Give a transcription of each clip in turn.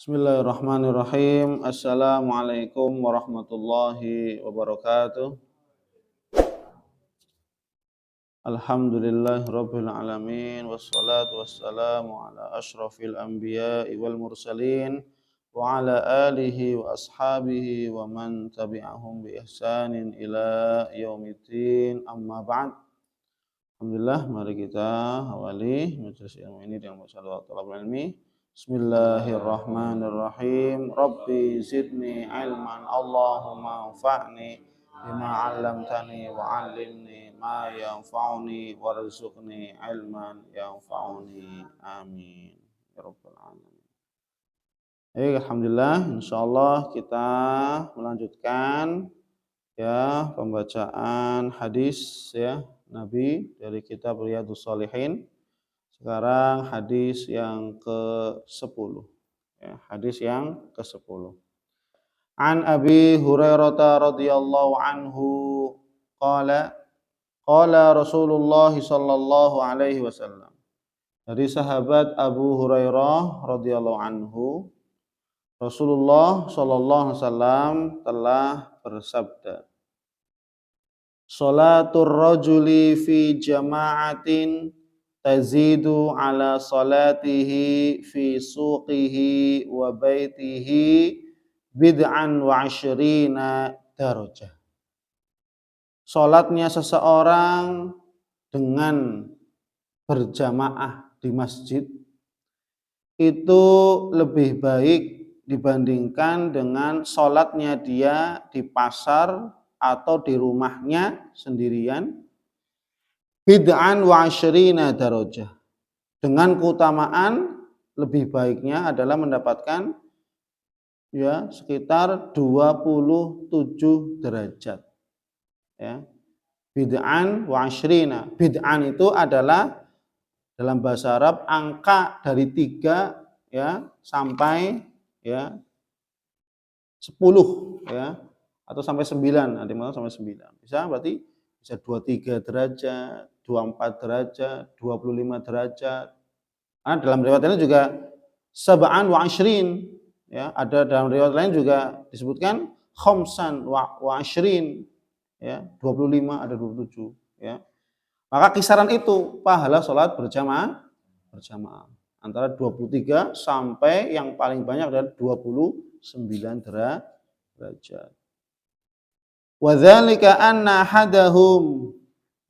Bismillahirrahmanirrahim. Assalamualaikum warahmatullahi wabarakatuh. Alhamdulillahirabbil alamin wassalatu wassalamu ala asyrafil anbiya'i wal mursalin wa ala alihi wa ashabihi wa man tabi'ahum bi ihsanin ila yaumiddin. Amma ba'd. Alhamdulillah, mari kita awali majelis ilmu ini dengan masalah talabul ilmi. Bismillahirrahmanirrahim. Rabbi zidni ilman, Allahumma anfa'ni bima 'allamtani wa 'allimni ma yanfa'uni warzuqni ilman yanfa'uni. Amin ya rabbal alamin. Alhamdulillah, insyaallah kita melanjutkan ya pembacaan hadis ya Nabi dari kitab Riyadhus Shalihin. Sekarang hadis yang ke-10. Ya, hadis yang ke-10. An Abi Hurairah radhiyallahu anhu qala Rasulullah sallallahu alaihi wasallam. Dari sahabat Abu Hurairah radhiyallahu anhu, Rasulullah sallallahu alaihi wasallam telah bersabda, "Shalatur rajuli fi jama'atin tazidu ala salatihi fi suqihi wa baitihi bid'an wa 'ashrina darajah." Salatnya seseorang dengan berjamaah di masjid itu lebih baik dibandingkan dengan salatnya dia di pasar atau di rumahnya sendirian. Bid'an wa 'ashrina darajah. Dengan keutamaan lebih baiknya adalah mendapatkan ya sekitar 27 derajat. Ya. Bid'an wa 'ashrina. Bid'an itu adalah dalam bahasa Arab angka dari 3 ya sampai ya 10 ya atau sampai 9, ada yang sampai 9. Bisa berarti bisa 23 derajat, 24 derajat, 25 derajat. Nah, dalam riwayat lain juga sab'an wa 'ashrin ya, ada dalam riwayat lain juga disebutkan khamsan wa 'ashrin ya, 25 ada 27 ya. Maka kisaran itu pahala salat berjamaah antara 23 sampai yang paling banyak adalah 29 derajat. Wa dzalika anna hadahum,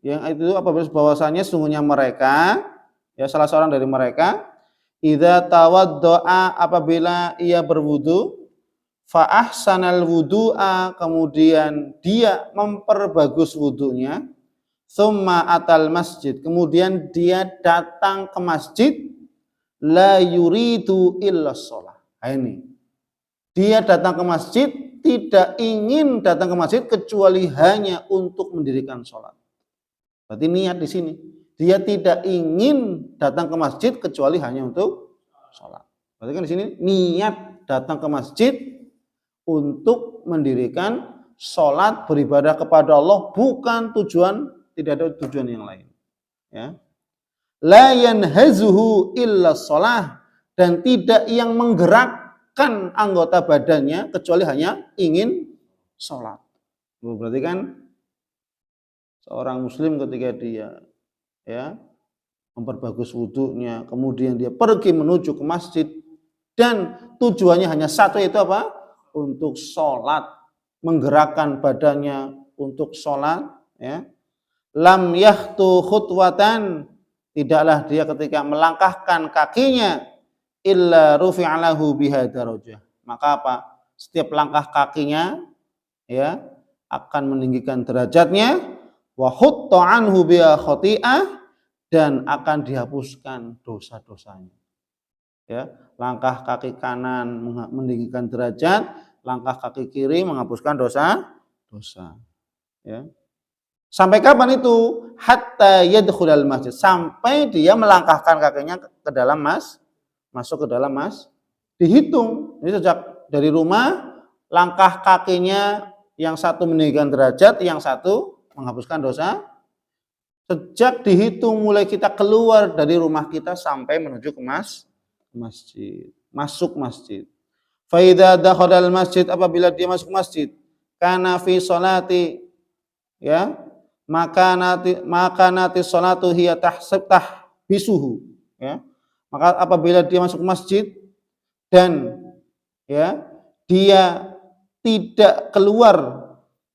yang itu apabila bahwasanya sungguhnya mereka ya salah seorang dari mereka idza tawaddoa, apabila ia berwudu, fa ahsanal wudu'a, kemudian dia memperbagus wudunya, tsumma atal masjid, kemudian dia datang ke masjid, la yuridu illa shalah. Ini dia datang ke masjid, tidak ingin datang ke masjid kecuali hanya untuk mendirikan sholat. Berarti niat di sini. Dia tidak ingin datang ke masjid kecuali hanya untuk sholat. Berarti kan di sini niat datang ke masjid untuk mendirikan sholat beribadah kepada Allah, bukan tujuan, tidak ada tujuan yang lain. Ya. La yanhazuhu illa sholah, dan tidak yang menggerakkan anggota badannya kecuali hanya ingin sholat. Berarti kan seorang muslim ketika dia ya memperbagus wudunya, kemudian dia pergi menuju ke masjid dan tujuannya hanya satu, yaitu apa? Untuk sholat, menggerakkan badannya untuk sholat ya. Lam yahtu khutwatan, tidaklah dia ketika melangkahkan kakinya illa rufi'alahu biha darajah. Maka apa? Setiap langkah kakinya ya akan meninggikan derajatnya, wa hutta anhu biha khati'ah, dan akan dihapuskan dosa-dosanya. Ya, langkah kaki kanan meninggikan derajat, langkah kaki kiri menghapuskan dosa. Ya. Sampai kapan itu? Hatta yadkhulal masjid, sampai dia melangkahkan kakinya ke dalam masuk ke dalam dihitung. Ini sejak dari rumah, langkah kakinya yang satu meninggikan derajat, yang satu menghapuskan dosa. Sejak dihitung mulai kita keluar dari rumah kita sampai menuju ke masjid, masuk masjid. Fa idza dakhala masjid, apabila dia masuk masjid, kana fi sholati, ya, maka nanti sholatu hiya tahbisuhu, ya. Maka apabila dia masuk masjid dan, ya, dia tidak keluar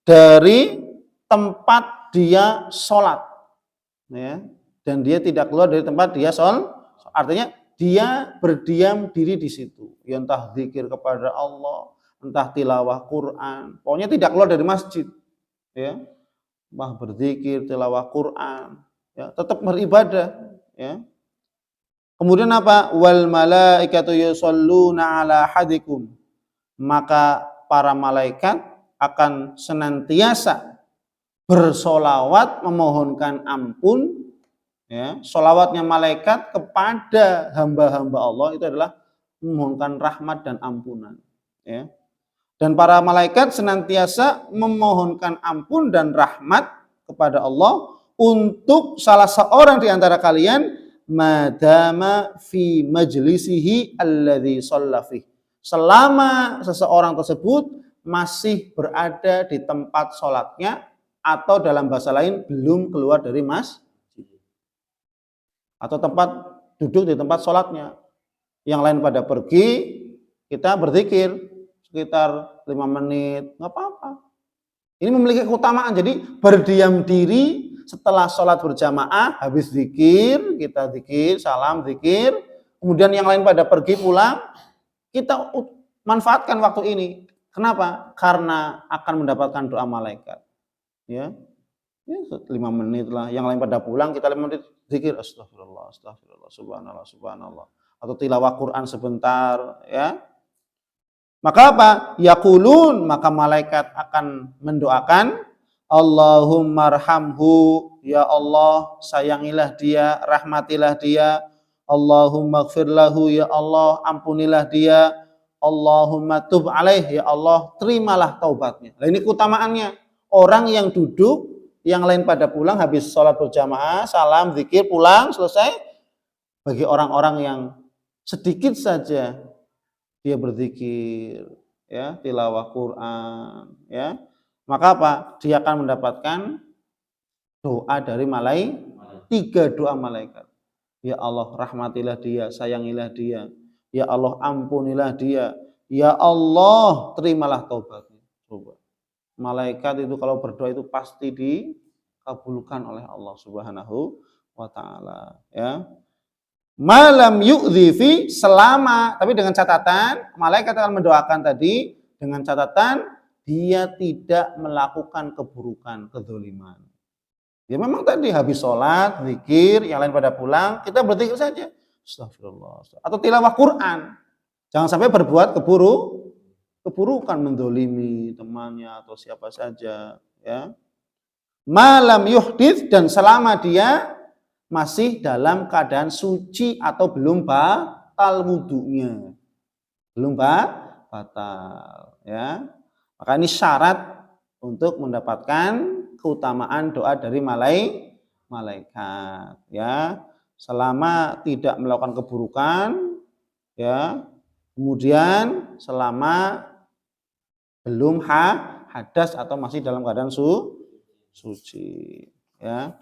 dari tempat dia sholat, ya, dan dia tidak keluar dari tempat dia sholat, artinya dia berdiam diri di situ, ya, entah zikir kepada Allah, entah tilawah Quran, pokoknya tidak keluar dari masjid, ya, entah berzikir, tilawah Quran, ya, tetap beribadah, ya. Kemudian apa? Wal malaikatu yusholluna ala ahadikum, maka para malaikat akan senantiasa bersolawat memohonkan ampun, ya. Solawatnya malaikat kepada hamba-hamba Allah itu adalah memohonkan rahmat dan ampunan, ya. Dan para malaikat senantiasa memohonkan ampun dan rahmat kepada Allah untuk salah seorang di antara kalian madama fi majlisihi alladzi shalla fih, selama seseorang tersebut masih berada di tempat sholatnya, atau dalam bahasa lain belum keluar dari masjid, atau tempat duduk di tempat sholatnya. Yang lain pada pergi, kita berzikir sekitar 5 menit, nggak apa-apa. Ini memiliki keutamaan. Jadi berdiam diri setelah sholat berjamaah, habis zikir, kita zikir, salam, zikir. Kemudian yang lain pada pergi pulang, kita manfaatkan waktu ini. Kenapa? Karena akan mendapatkan doa malaikat. Ya, 5 menit lah. Yang lain pada pulang, kita 5 menit zikir, astagfirullah, astagfirullah, subhanallah, subhanallah. Atau tilawah Quran sebentar, ya. Maka apa? Yaqulun, maka malaikat akan mendoakan, Allahumma arhamhu, ya Allah sayangilah dia, rahmatilah dia. Allahumma gfir lahu, ya Allah ampunilah dia. Allahumma tub alaih, ya Allah terimalah taubatnya. Nah, ini keutamaannya. Orang yang duduk, yang lain pada pulang habis sholat berjamaah, salam, zikir, pulang, selesai. Bagi orang-orang yang sedikit saja dia berzikir, ya, tilawah Quran, ya, maka apa? Dia akan mendapatkan doa dari 3 doa malaikat. Ya Allah rahmatilah dia, sayangilah dia. Ya Allah ampunilah dia. Ya Allah terimalah taubatnya. Coba. Malaikat itu kalau berdoa itu pasti dikabulkan oleh Allah Subhanahu wa taala, ya. Malam yu'dhifi, selama, tapi dengan catatan, malaikat akan mendoakan tadi dengan catatan dia tidak melakukan keburukan, kedzaliman. Ya memang tadi habis sholat, zikir, yang lain pada pulang, kita berzikir saja. Astagfirullah. Atau tilawah Quran. Jangan sampai berbuat keburukan, mendolimi temannya atau siapa saja, ya. Malam yuhdits, dan selama dia masih dalam keadaan suci atau belum batal wudunya. Belum batal, ya. Maka ini syarat untuk mendapatkan keutamaan doa dari malaikat, ya. Selama tidak melakukan keburukan, ya. Kemudian selama belum hadas atau masih dalam keadaan suci, ya.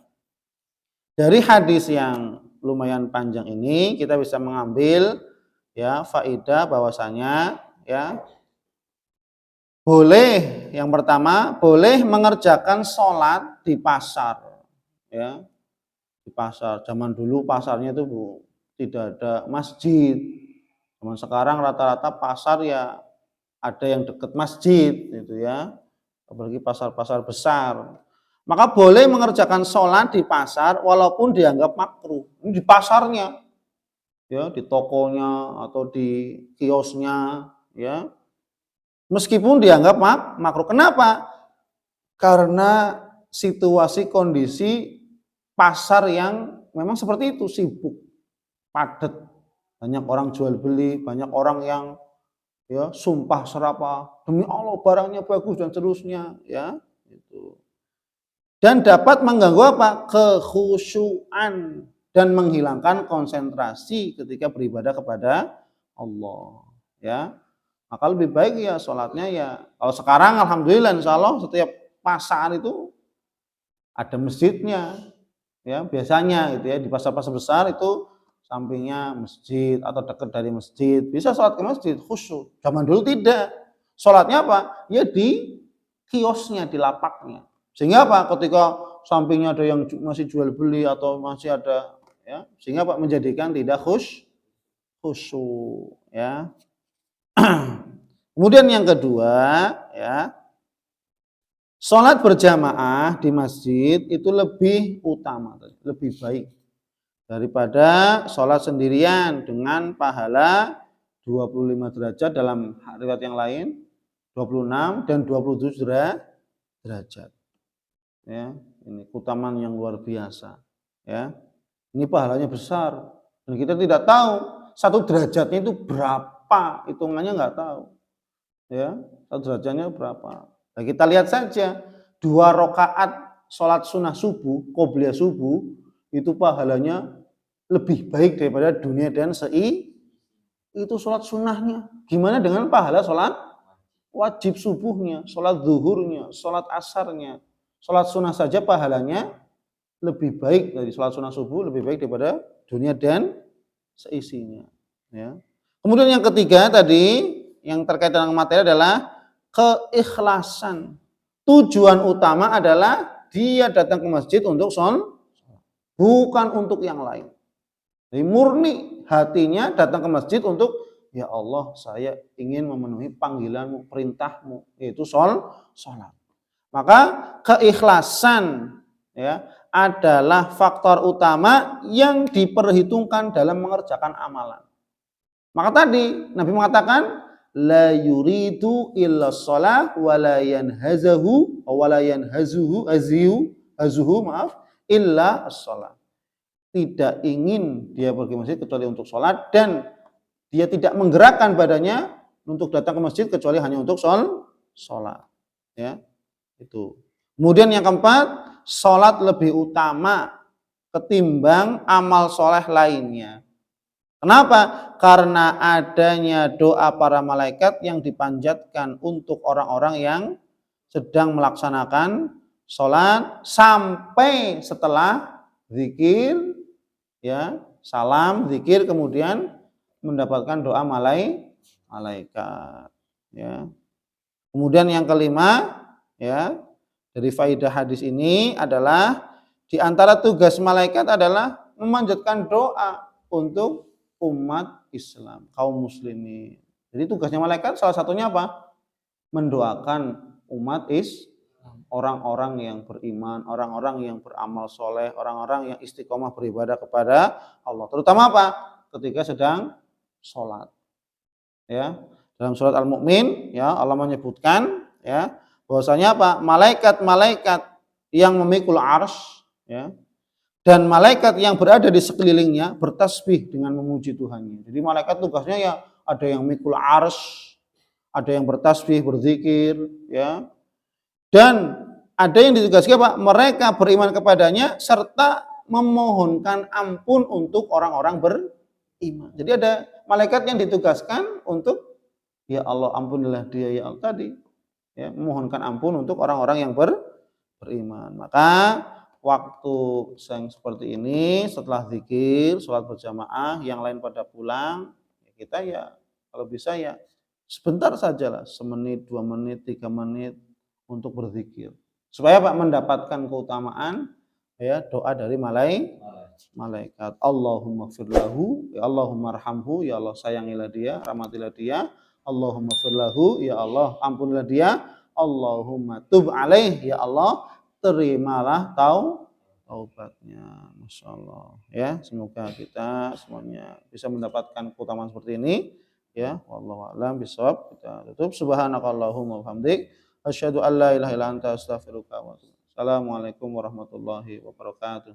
Dari hadis yang lumayan panjang ini kita bisa mengambil, ya, faedah bahwasanya, ya, boleh, yang pertama boleh mengerjakan sholat di pasar, ya, di pasar. Zaman dulu pasarnya itu tidak ada masjid. Zaman sekarang rata-rata pasar ya ada yang dekat masjid, gitu, ya, apalagi pasar-pasar besar. Maka boleh mengerjakan sholat di pasar walaupun dianggap makruh. Ini di pasarnya, ya, di tokonya atau di kiosnya, ya, meskipun dianggap makruh. Kenapa? Karena situasi kondisi pasar yang memang seperti itu, sibuk, padat, banyak orang jual beli, banyak orang yang, ya, sumpah serapah demi Allah barangnya bagus dan seterusnya, ya, itu. Dan dapat mengganggu apa? Kekhusyuan dan menghilangkan konsentrasi ketika beribadah kepada Allah, ya. Maka lebih baik ya sholatnya ya, kalau sekarang alhamdulillah insya Allah setiap pasar itu ada masjidnya, ya biasanya gitu ya, di pasar-pasar besar itu sampingnya masjid atau dekat dari masjid, bisa sholat ke masjid khusyuk. Zaman dulu tidak, sholatnya apa? Ya di kiosnya, di lapaknya. Sehingga apa? Ketika sampingnya ada yang masih jual beli atau masih ada, ya, sehingga Pak menjadikan tidak khusyuk, ya. Kemudian yang kedua, ya, sholat berjamaah di masjid itu lebih utama, lebih baik daripada sholat sendirian dengan pahala 25 derajat dalam riwayat yang lain, 26 dan 27 derajat. Ya, ini keutamaan yang luar biasa. Ya, ini pahalanya besar. Dan kita tidak tahu satu derajatnya itu berapa, hitungannya nggak tahu. Ya, satu derajatnya berapa. Nah, kita lihat saja 2 rakaat sholat sunnah subuh, qobliyah subuh, itu pahalanya lebih baik daripada dunia dan itu sholat sunnahnya. Gimana dengan pahala sholat wajib subuhnya, sholat zuhurnya, sholat asarnya, sholat sunnah saja pahalanya lebih baik dari sholat sunnah subuh, lebih baik daripada dunia dan seisinya. Ya. Kemudian yang ketiga tadi yang terkait dengan materi adalah keikhlasan. Tujuan utama adalah dia datang ke masjid untuk sholat, bukan untuk yang lain. Jadi murni hatinya datang ke masjid untuk, ya Allah saya ingin memenuhi panggilanmu, perintahmu, yaitu sholat. Maka keikhlasan ya adalah faktor utama yang diperhitungkan dalam mengerjakan amalan. Maka tadi Nabi mengatakan la yuridu illa shalah wa la yanhazuhu illa as-shalah. Tidak ingin dia pergi ke masjid kecuali untuk sholat, dan dia tidak menggerakkan badannya untuk datang ke masjid kecuali hanya untuk sholat. Ya, itu. Kemudian yang keempat, sholat lebih utama ketimbang amal soleh lainnya. Kenapa? Karena adanya doa para malaikat yang dipanjatkan untuk orang-orang yang sedang melaksanakan sholat sampai setelah zikir, ya, salam, zikir, kemudian mendapatkan doa malaikat. Ya. Kemudian yang kelima, ya, dari faedah hadis ini adalah di antara tugas malaikat adalah memanjatkan doa untuk umat Islam, kaum muslimin. Jadi tugasnya malaikat salah satunya apa? Mendoakan umat orang-orang yang beriman, orang-orang yang beramal soleh, orang-orang yang istiqomah beribadah kepada Allah. Terutama apa? Ketika sedang sholat. Ya, dalam surat Al-Mu'min, ya, Allah menyebutkan, ya, bahwasanya apa? Malaikat-malaikat yang memikul arsy, ya, dan malaikat yang berada di sekelilingnya bertasbih dengan memuji Tuhannya. Jadi malaikat tugasnya ya ada yang mikul arsy, ada yang bertasbih, berzikir, ya. Dan ada yang ditugaskan apa? Mereka beriman kepadanya serta memohonkan ampun untuk orang-orang beriman. Jadi ada malaikat yang ditugaskan untuk, ya Allah ampunilah dia ya Allah tadi, ya, memohonkan ampun untuk orang-orang yang beriman. Maka waktu yang seperti ini setelah zikir, sholat berjamaah, yang lain pada pulang, ya kita ya kalau bisa ya sebentar sajalah, semenit, 2 menit, 3 menit untuk berzikir. Supaya Pak mendapatkan keutamaan, ya, doa dari malaikat. Allahumma firlahu, ya Allahumma arhamhu, ya Allah sayangilah dia, rahmatilah dia. Allahumma firlahu, ya Allah ampunilah dia. Allahumma tub alaih, ya Allah terimalah taubatnya. Masya Allah, ya, semoga kita semuanya bisa mendapatkan keutamaan seperti ini, ya. Wallahu a'lam bishawab. Kita tutup. Subhanakallahumma wa bihamdik, asyhadu an la ilaha illa anta astaghfiruka wa atubu ilaik. Assalamualaikum warahmatullahi wabarakatuh.